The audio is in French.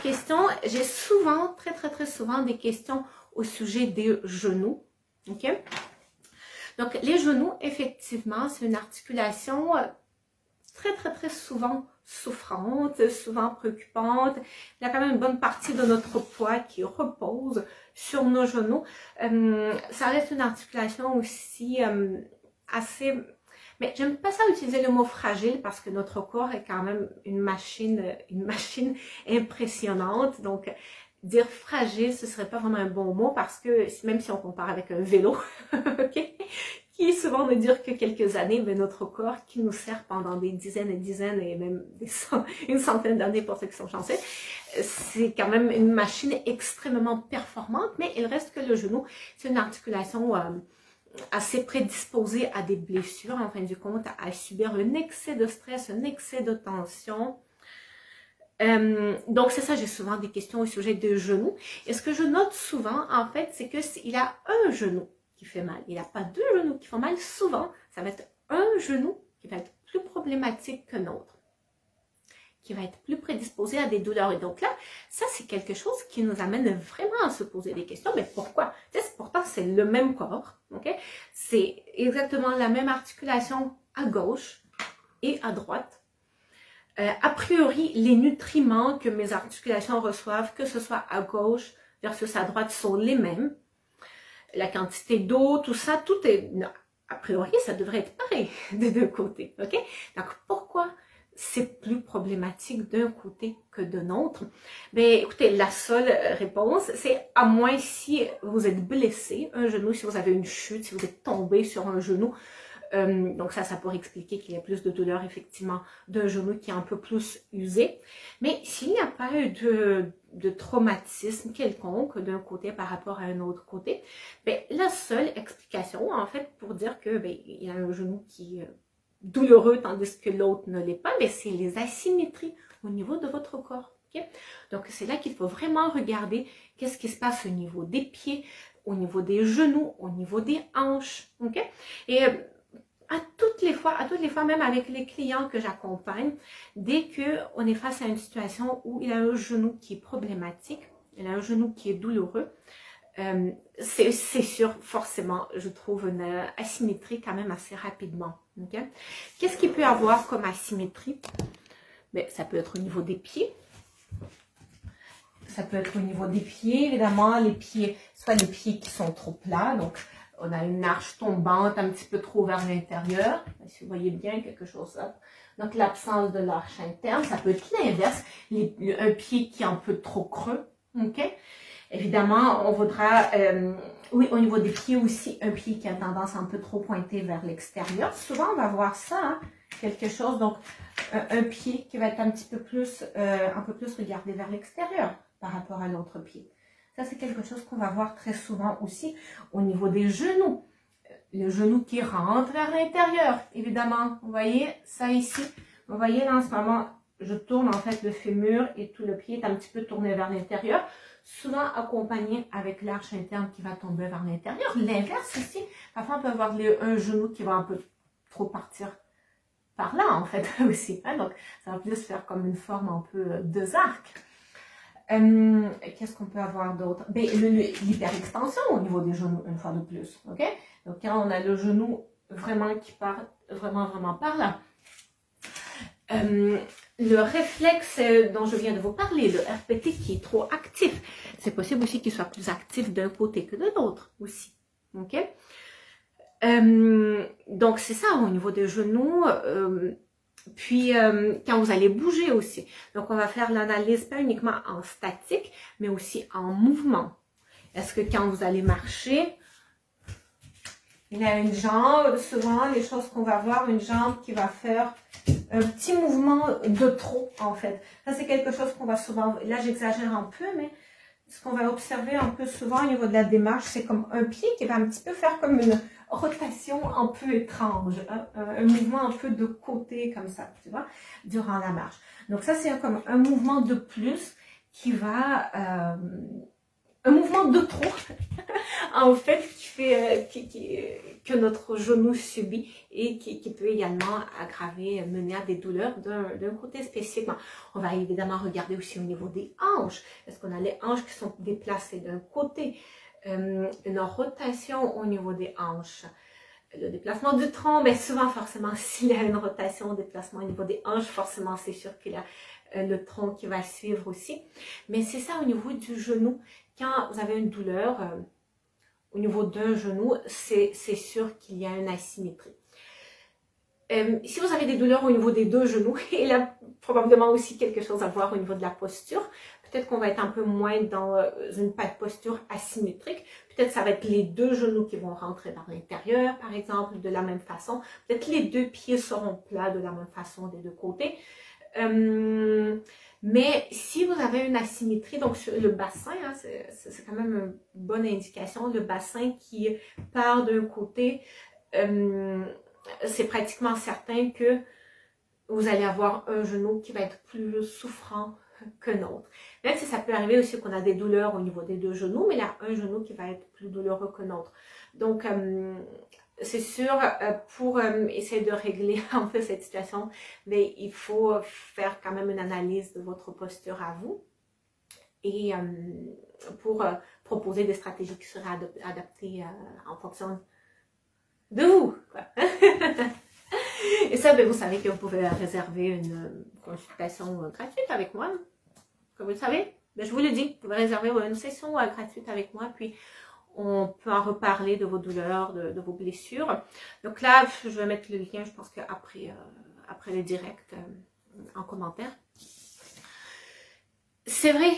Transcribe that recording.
question, j'ai souvent, très souvent des questions au sujet des genoux. OK? Donc, les genoux, effectivement, c'est une articulation très souvent souffrante, souvent préoccupante. Il y a quand même une bonne partie de notre poids qui repose sur nos genoux. Ça reste une articulation aussi assez... Mais j'aime pas ça utiliser le mot fragile parce que notre corps est quand même une machine impressionnante. Donc, dire fragile, ce serait pas vraiment un bon mot parce que même si on compare avec un vélo, ok, qui souvent ne dure que quelques années, mais notre corps qui nous sert pendant des dizaines et dizaines et même une centaine d'années pour ceux qui sont chanceux, c'est quand même une machine extrêmement performante, mais il reste que le genou, c'est une articulation assez prédisposée à des blessures, en fin du compte, à subir un excès de stress, un excès de tension. Donc c'est ça, j'ai souvent des questions au sujet de genoux. Et ce que je note souvent, en fait, c'est qu'il a un genou qui fait mal. Il n'a pas deux genoux qui font mal. Souvent, ça va être un genou qui va être plus problématique que l'autre, qui va être plus prédisposé à des douleurs. Et donc là, ça c'est quelque chose qui nous amène vraiment à se poser des questions. Mais pourquoi? Pourtant, c'est le même corps. Okay? C'est exactement la même articulation à gauche et à droite. A priori, les nutriments que mes articulations reçoivent, que ce soit à gauche versus à droite, sont les mêmes. La quantité d'eau, tout ça, tout est... A priori, ça devrait être pareil des deux côtés. Ok? Donc, pourquoi c'est plus problématique d'un côté que de l'autre? Ben, écoutez, la seule réponse, c'est à moins si vous êtes blessé, un genou, si vous avez une chute, si vous êtes tombé sur un genou. Donc ça pourrait expliquer qu'il y a plus de douleur effectivement d'un genou qui est un peu plus usé. Mais s'il n'y a pas eu de traumatisme quelconque d'un côté par rapport à un autre côté, ben, la seule explication en fait pour dire que ben, il y a un genou qui est douloureux tandis que l'autre ne l'est pas, ben, c'est les asymétries au niveau de votre corps. Okay? Donc c'est là qu'il faut vraiment regarder qu'est-ce qui se passe au niveau des pieds, au niveau des genoux, au niveau des hanches. Okay? Et à toutes les fois, même avec les clients que j'accompagne, dès qu'on est face à une situation où il a un genou qui est problématique, il a un genou qui est douloureux, c'est sûr, forcément, je trouve une asymétrie quand même assez rapidement. Okay? Qu'est-ce qu'il peut y avoir comme asymétrie? Ben, ça peut être au niveau des pieds. Ça peut être au niveau des pieds, évidemment, les pieds, soit les pieds qui sont trop plats, donc on a une arche tombante un petit peu trop vers l'intérieur. Si vous voyez bien quelque chose là. Donc, l'absence de l'arche interne. Ça peut être l'inverse. Un pied qui est un peu trop creux. OK? Évidemment, on voudra, oui, au niveau des pieds aussi, un pied qui a tendance un peu trop pointé vers l'extérieur. Souvent, on va voir ça, hein, quelque chose. Donc, un pied qui va être un peu plus regardé vers l'extérieur par rapport à l'autre pied. Ça, c'est quelque chose qu'on va voir très souvent aussi au niveau des genoux. Le genou qui rentre vers l'intérieur, évidemment. Vous voyez ça ici. Vous voyez là en ce moment, je tourne en fait le fémur et tout le pied est un petit peu tourné vers l'intérieur. Souvent accompagné avec l'arche interne qui va tomber vers l'intérieur. L'inverse ici, parfois on peut avoir un genou qui va un peu trop partir par là en fait aussi. Hein? Donc ça va plus faire comme une forme un peu de arc. Qu'est-ce qu'on peut avoir d'autre? Ben, l'hyperextension au niveau des genoux, une fois de plus. Ok? Donc, quand on a le genou vraiment qui part vraiment par là. Le réflexe dont je viens de vous parler, le RPT qui est trop actif, c'est possible aussi qu'il soit plus actif d'un côté que de l'autre aussi. Ok? Donc, c'est ça au niveau des genoux. Puis, quand vous allez bouger aussi. Donc, on va faire l'analyse pas uniquement en statique, mais aussi en mouvement. Est-ce que quand vous allez marcher, il y a une jambe, souvent les choses qu'on va voir, une jambe qui va faire un petit mouvement de trop, en fait. Ça, c'est quelque chose qu'on va souvent, là j'exagère un peu, mais ce qu'on va observer un peu souvent au niveau de la démarche, c'est comme un pied qui va un petit peu faire comme une rotation un peu étrange, hein, un mouvement un peu de côté comme ça, tu vois, durant la marche. Donc ça, c'est comme un mouvement de plus qui va, un mouvement de trop, en fait, que notre genou subit et qui peut également aggraver, mener à des douleurs d'un côté spécifiquement. On va évidemment regarder aussi au niveau des hanches. Est-ce qu'on a les hanches qui sont déplacées d'un côté? Une rotation au niveau des hanches. Le déplacement du tronc, mais souvent forcément s'il y a une rotation, un déplacement au niveau des hanches, forcément c'est sûr qu'il y a le tronc qui va suivre aussi. Mais c'est ça au niveau du genou. Quand vous avez une douleur au niveau d'un genou, c'est sûr qu'il y a une asymétrie. Si vous avez des douleurs au niveau des deux genoux, et là probablement aussi quelque chose à voir au niveau de la posture, peut-être qu'on va être un peu moins dans une posture asymétrique. Peut-être ça va être les deux genoux qui vont rentrer dans l'intérieur, par exemple, de la même façon. Peut-être les deux pieds seront plats de la même façon des deux côtés. Mais si vous avez une asymétrie, donc sur le bassin, hein, c'est quand même une bonne indication, le bassin qui part d'un côté, c'est pratiquement certain que vous allez avoir un genou qui va être plus souffrant que l'autre. Même si ça peut arriver aussi qu'on a des douleurs au niveau des deux genoux, mais il y a un genou qui va être plus douloureux que l'autre. Donc, c'est sûr, pour essayer de régler un peu cette situation, mais il faut faire quand même une analyse de votre posture à vous et pour proposer des stratégies qui seraient adaptées en fonction de vous, quoi. Et ça, ben, vous savez que vous pouvez réserver une consultation gratuite avec moi. Comme vous le savez, ben, je vous le dis, vous pouvez réserver une session gratuite avec moi, puis on peut en reparler de vos douleurs, de vos blessures. Donc là, je vais mettre le lien, je pense qu'après après le direct en commentaire. C'est vrai,